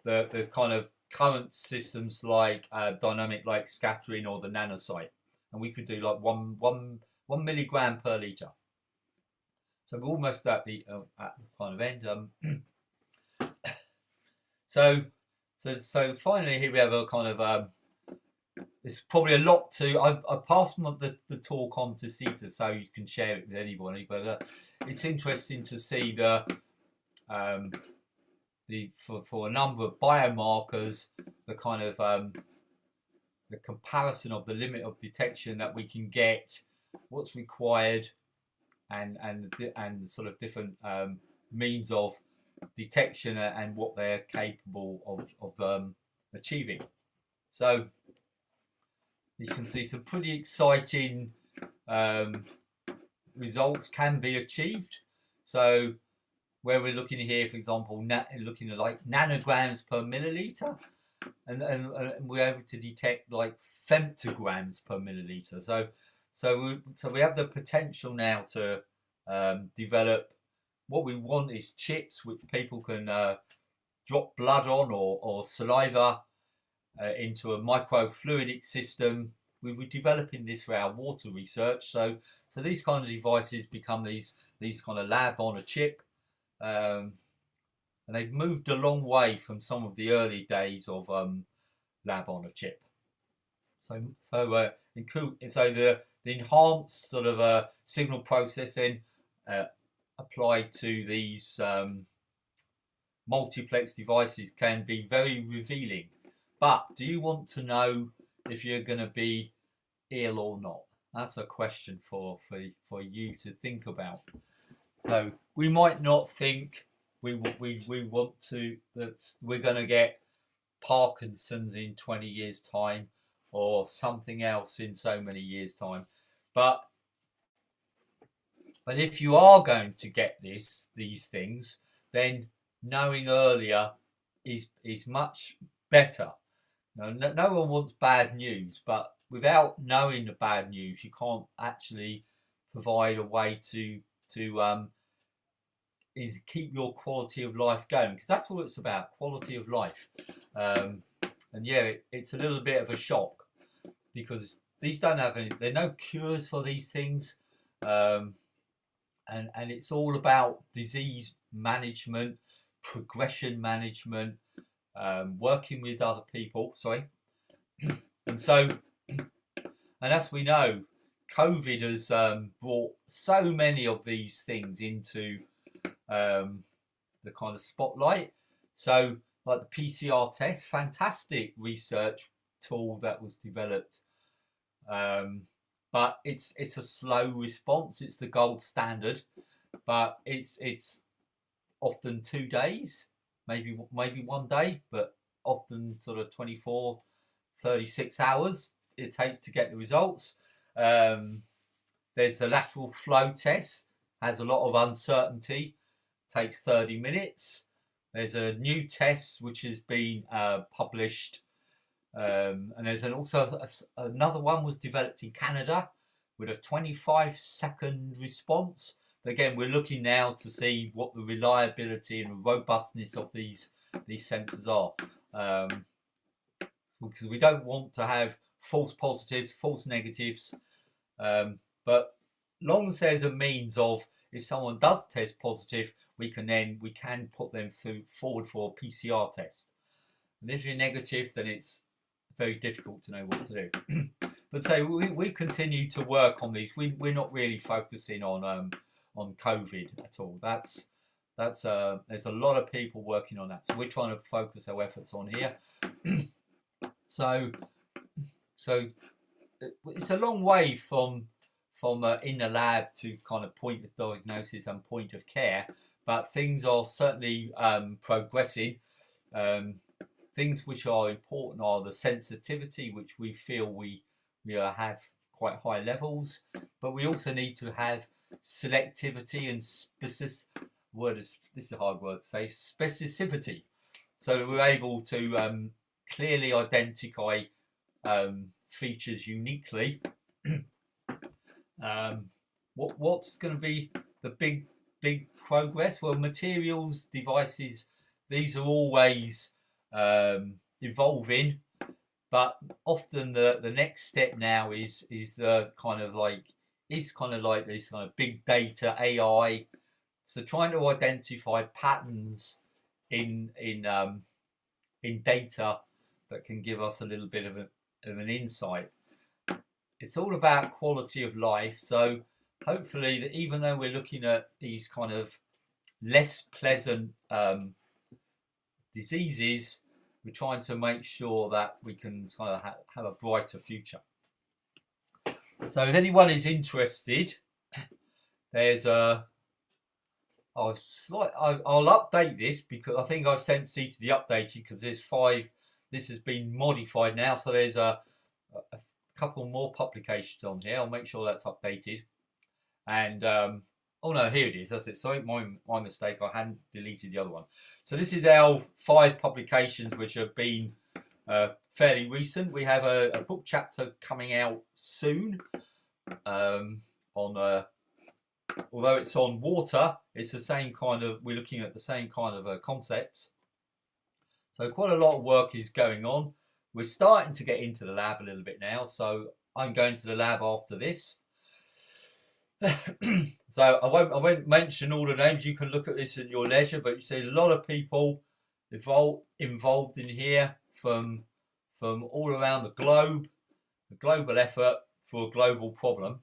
Speaker 3: the kind of current systems like dynamic light scattering or the nanosite, and we could do like one milligram per liter. So we're almost at the kind of end. So finally, here we have a kind of it's probably a lot to. I passed the talk on to Sita, so you can share it with anybody. But it's interesting to see for a number of biomarkers, the kind of the comparison of the limit of detection that we can get, what's required, and sort of different means of detection and what they're capable of achieving. So you can see some pretty exciting results can be achieved. So where we're looking here, for example, looking at like nanograms per milliliter, and we're able to detect like femtograms per milliliter. So we have the potential now to develop. What we want is chips which people can drop blood on or saliva into a microfluidic system. We're developing this for our water research. So these kind of devices become these kind of lab on a chip. And they've moved a long way from some of the early days of lab on a chip. So the enhanced sort of signal processing applied to these multiplex devices can be very revealing. But do you want to know if you're going to be ill or not? That's a question for you to think about. So we might not think we want to, that we're going to get Parkinson's in 20 years time or something else in so many years time, but if you are going to get these things, then knowing earlier is much better. No one wants bad news, but without knowing the bad news, you can't actually provide a way to keep your quality of life going, because that's what it's about, quality of life. And yeah, it's a little bit of a shock because these don't have any. There are no cures for these things, and it's all about disease management, progression management, working with other people. And as we know, COVID has brought so many of these things into the kind of spotlight. So like the PCR test, fantastic research tool that was developed, but it's a slow response. It's the gold standard, but it's often 2 days, maybe 1 day, but often sort of 24, 36 hours it takes to get the results. There's the lateral flow test, has a lot of uncertainty, takes 30 minutes. There's a new test which has been published, and there's also another one was developed in Canada with a 25-second response. Again, we're looking now to see what the reliability and robustness of these sensors are, because we don't want to have false positives, false negatives, but long as there's a means of, if someone does test positive, we can put them forward for a PCR test. And if you're negative, then it's very difficult to know what to do. But so we continue to work on these. We're not really focusing on COVID at all. That's there's a lot of people working on that. So we're trying to focus our efforts on here. So it's a long way from in the lab to kind of point of diagnosis and point of care, but things are certainly progressing. Things which are important are the sensitivity, which we feel we have quite high levels, but we also need to have selectivity and this is a hard word to say, specificity, so that we're able to clearly identify features uniquely. What's going to be the big progress? Well, materials, devices, these are always evolving, but often the next step now is kind of like this kind of big data, AI. So trying to identify patterns in data that can give us a little bit of an insight. It's all about quality of life. So hopefully, that even though we're looking at these kind of less pleasant diseases, we're trying to make sure that we can kind of have a brighter future. So if anyone is interested, there's I'll update this, because I think I've sent C to the updated, because there's 5. This has been modified now, so there's a couple more publications on here. I'll make sure that's updated. And oh no, here it is. That's it. Sorry, my mistake. I hadn't deleted the other one. So this is our 5 publications which have been fairly recent. We have a book chapter coming out soon on although it's on water, it's the same kind of, we're looking at the same kind of concepts. So quite a lot of work is going on. We're starting to get into the lab a little bit now, so I'm going to the lab after this. So I won't mention all the names. You can look at this at your leisure, but you see a lot of people involved in here from all around the globe, a global effort for a global problem,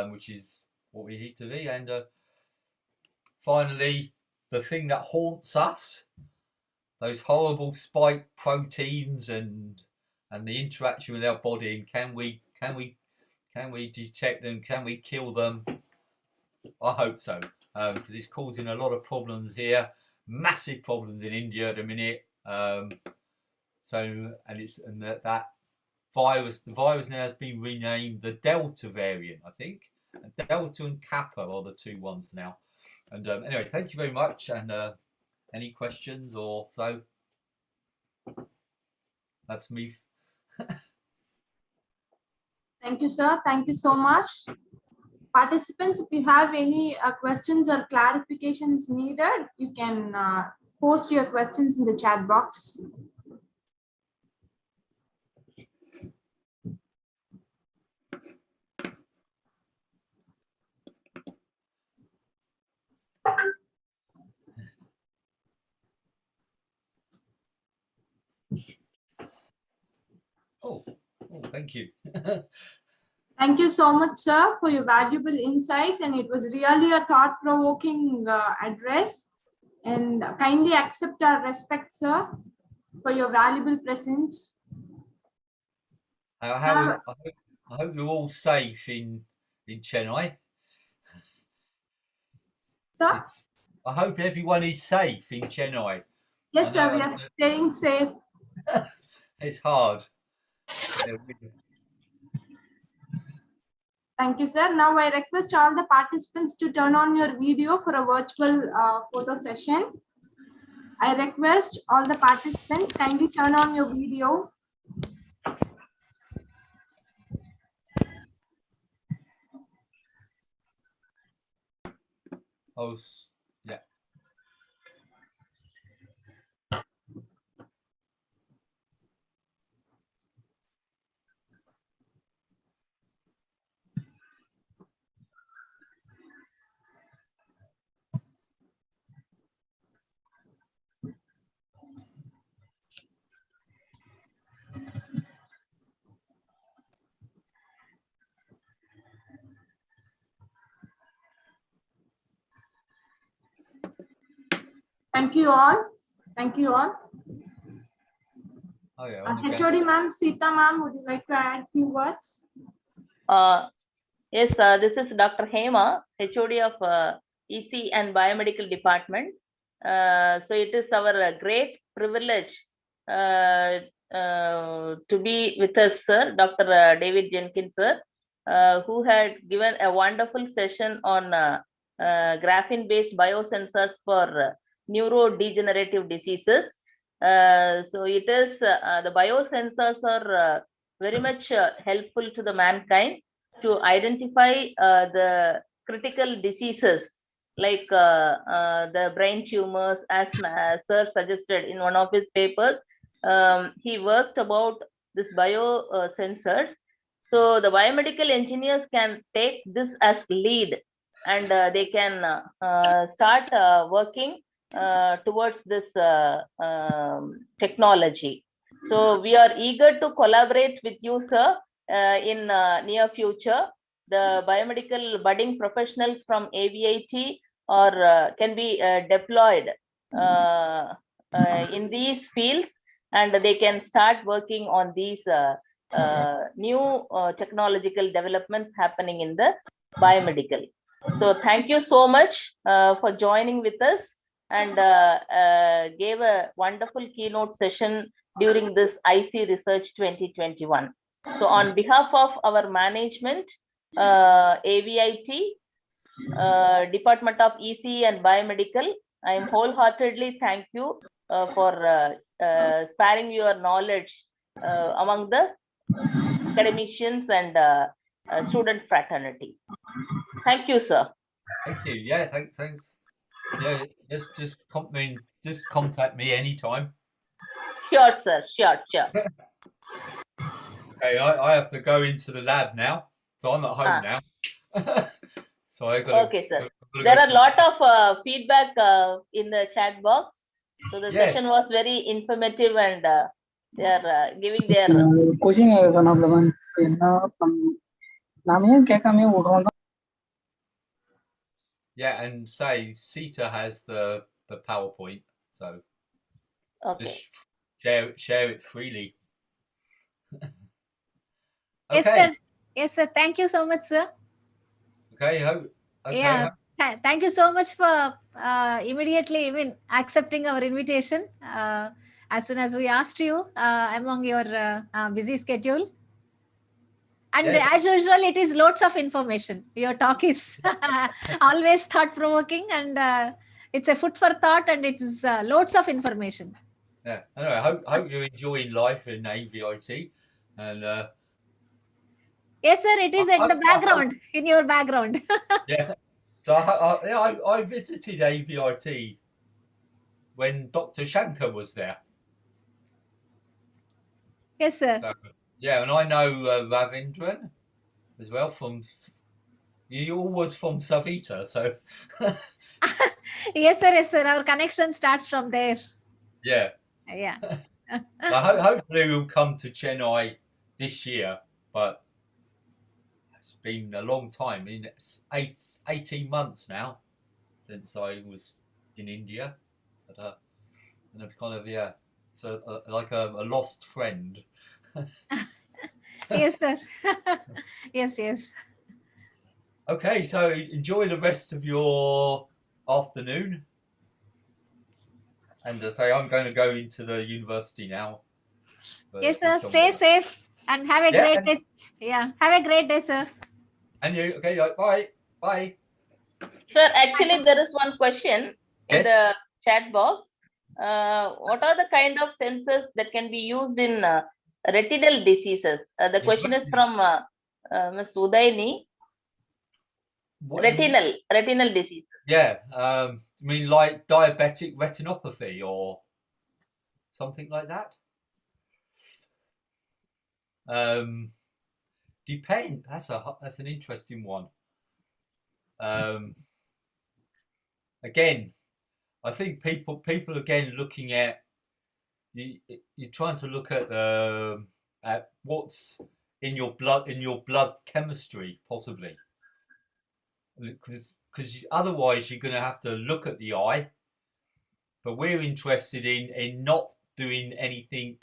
Speaker 3: which is what we need to be. And finally, the thing that haunts us, those horrible spike proteins and the interaction with our body, and can we detect them? Can we kill them? I hope so, because it's causing a lot of problems here, massive problems in India at the minute. That virus, the virus now has been renamed the Delta variant, I think. And Delta and Kappa are the 2 ones now. And anyway, thank you very much. And any questions or so? That's me.
Speaker 5: Thank you, sir. Thank you so much. Participants, if you have any questions or clarifications needed, you can post your questions in the chat box.
Speaker 3: Oh, thank you.
Speaker 5: Thank you so much, sir, for your valuable insights, and it was really a thought-provoking address. And kindly accept our respect, sir, for your valuable presence.
Speaker 3: I hope you're all safe in Chennai.
Speaker 5: Sir?
Speaker 3: I hope everyone is safe in Chennai.
Speaker 5: Yes, sir, we are staying safe.
Speaker 3: It's hard.
Speaker 5: Thank you, sir. Now I request all the participants to turn on your video for a virtual photo session. I request all the participants kindly turn on your video.
Speaker 3: Oh, yeah.
Speaker 5: Thank you all. Thank you all.
Speaker 3: Oh, yeah.
Speaker 5: HOD ma'am, Sita ma'am, would you like to add few words?
Speaker 4: Yes, this is Dr. Hema, HOD of EC and Biomedical Department. So it is our great privilege to be with us, sir, Dr. David Jenkins, sir, who had given a wonderful session on graphene-based biosensors for neurodegenerative diseases. So it is the biosensors are very much helpful to the mankind to identify the critical diseases like the brain tumors, as sir suggested in one of his papers. He worked about this biosensors. So the biomedical engineers can take this as lead, and they can start working towards this technology. So we are eager to collaborate with you, sir, in near future. The biomedical budding professionals from AVIT or can be deployed in these fields, and they can start working on these new technological developments happening in the biomedical. So thank you so much for joining with us, and gave a wonderful keynote session during this IC Research 2021. So on behalf of our management, AVIT, Department of EC and Biomedical, I am wholeheartedly thank you for sparing your knowledge among the academicians and student fraternity. Thank you, sir.
Speaker 3: Thank you. Yeah, thanks. Yeah, just contact me anytime.
Speaker 4: Sure, sir. Sure.
Speaker 3: Okay, I have to go into the lab now, so I'm at home now. So I got.
Speaker 4: Okay, sir. There are a lot of feedback in the chat box. So the session was very informative, and they are giving their
Speaker 6: coaching.
Speaker 3: Yeah, and say Sita has the PowerPoint, so just share it freely.
Speaker 2: Okay. Yes, sir. Thank you so much, sir.
Speaker 3: Okay.
Speaker 2: Yeah. Thank you so much for immediately accepting our invitation as soon as we asked you among your busy schedule. And as usual, it is loads of information. Your talk is always thought-provoking, and it's a food for thought, and it's loads of information.
Speaker 3: Yeah. Anyway, hope you're enjoying life in AVIT, and
Speaker 2: yes, sir. It is at the background, in your background.
Speaker 3: Yeah. So I visited AVIT when Dr. Shankar was there.
Speaker 2: Yes, sir.
Speaker 3: So, yeah, and I know Ravindran as well from. You always from Savita, so.
Speaker 2: Yes, sir. Yes, sir. Our connection starts from there.
Speaker 3: Yeah.
Speaker 2: Yeah.
Speaker 3: So hopefully we'll come to Chennai this year, but been a long time. It's 18 months now since I was in India. But, and I've kind of, yeah, so like a lost friend.
Speaker 2: Yes, sir. Yes, yes.
Speaker 3: Okay, so enjoy the rest of your afternoon. And say I'm going to go into the university now.
Speaker 2: Yes, sir. Stay safe and have a great day. Yeah, have a great day, sir.
Speaker 3: And you, okay, bye. Bye.
Speaker 4: Sir, actually, there is one question in
Speaker 3: Yes.
Speaker 4: the chat box. What are the kind of sensors that can be used in retinal diseases? The question is from Ms. Udaini. Retinal disease.
Speaker 3: Yeah, I mean like diabetic retinopathy or something like that. Depend. That's an interesting one. Again, I think people again looking at you're trying to look at at what's in your blood chemistry possibly, because otherwise you're going to have to look at the eye. But we're interested in not doing anything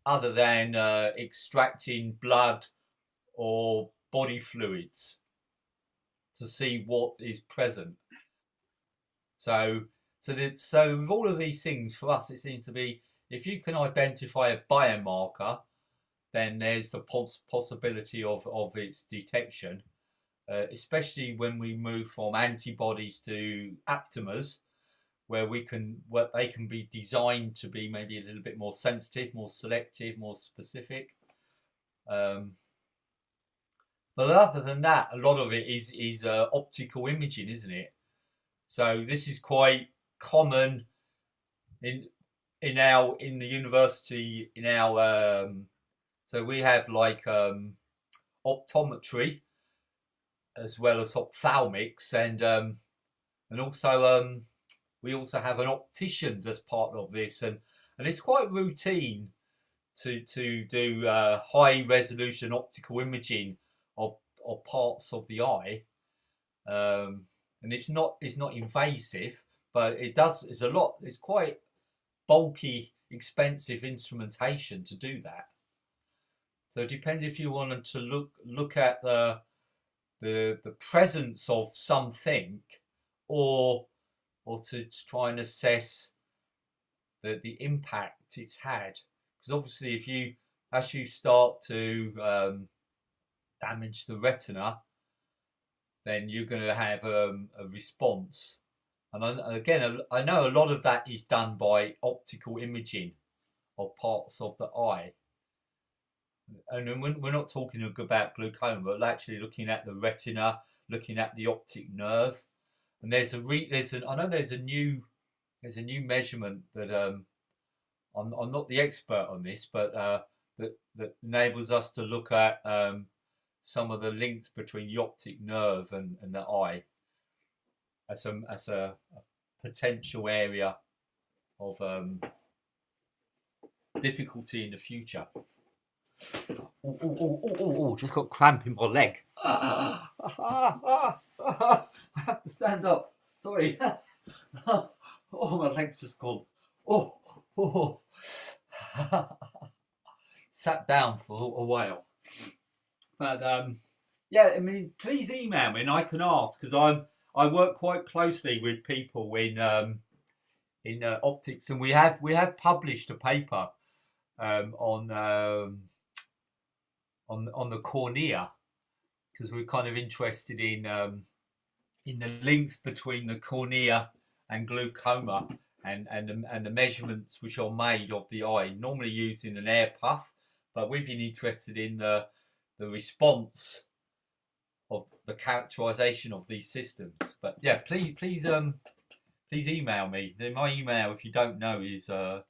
Speaker 3: other than extracting blood or body fluids to see what is present. So with all of these things, for us, it seems to be if you can identify a biomarker, then there's the possibility of its detection, especially when we move from antibodies to aptamers, where they can be designed to be maybe a little bit more sensitive, more selective, more specific. But other than that, a lot of it is optical imaging, isn't it? So this is quite common in the university in our so we have like optometry as well as ophthalmics, and also we also have an opticians as part of this, and it's quite routine to do high resolution optical imaging of parts of the eye, and it's not invasive, but it's quite bulky, expensive instrumentation to do that. So it depends if you wanted to look at the presence of something, or to try and assess the impact it's had. Because obviously, as you start to damage the retina, then you're going to have a response. And again, I know a lot of that is done by optical imaging of parts of the eye. And we're not talking about glaucoma, but actually looking at the retina, looking at the optic nerve. And I know there's a new measurement that I'm not the expert on this, but that enables us to look at some of the links between the optic nerve and the eye as a potential area of difficulty in the future. Just got cramp in my leg. I have to stand up. Sorry. Oh, my leg's just gone. Sat down for a while. But yeah, I mean, please email me and I can ask, because I work quite closely with people in optics, and we have published a paper on the cornea, because we're kind of interested in the links between the cornea and glaucoma, and the measurements which are made of the eye, normally used in an air puff, but we've been interested in the response of the characterization of these systems. But yeah, please email me. My email, if you don't know, is so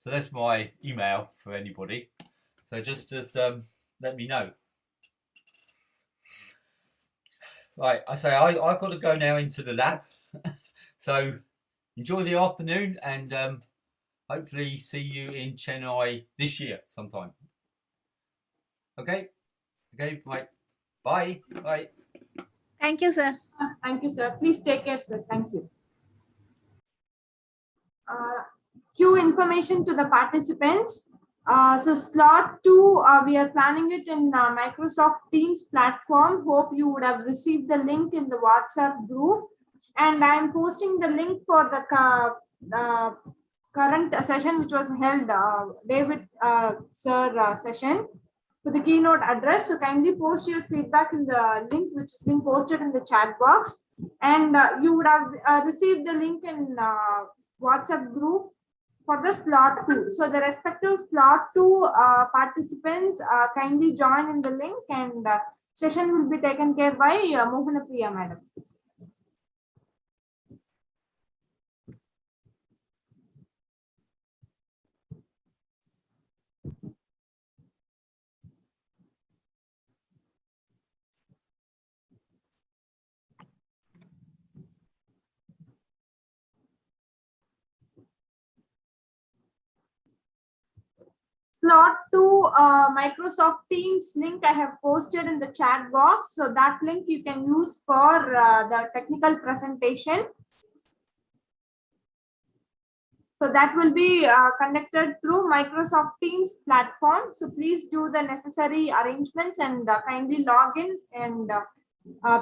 Speaker 3: that's my email for anybody. So just let me know. Right, I've got to go now into the lab. So enjoy the afternoon, and hopefully see you in Chennai this year sometime. Okay, right. Bye.
Speaker 2: Thank you, sir.
Speaker 5: Thank you, sir. Please take care, sir. Thank you. Few information to the participants. So slot 2, we are planning it in Microsoft Teams platform. Hope you would have received the link in the WhatsApp group. And I am posting the link for the current session, which was held, David sir session, for the keynote address. So kindly post your feedback in the link which has been posted in the chat box. And you would have received the link in WhatsApp group for the slot 2. So the respective slot 2 participants kindly join in the link, and session will be taken care by Mohana Priya madam. Slot 2 Microsoft Teams link I have posted in the chat box. So that link you can use for the technical presentation. So that will be conducted through Microsoft Teams platform. So please do the necessary arrangements and kindly log in and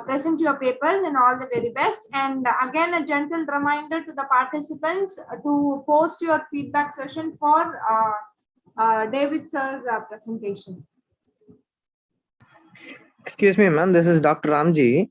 Speaker 5: present your papers, and all the very best. And again, a gentle reminder to the participants to post your feedback session for David sir's presentation.
Speaker 6: Excuse me, ma'am. This is Dr. Ramji.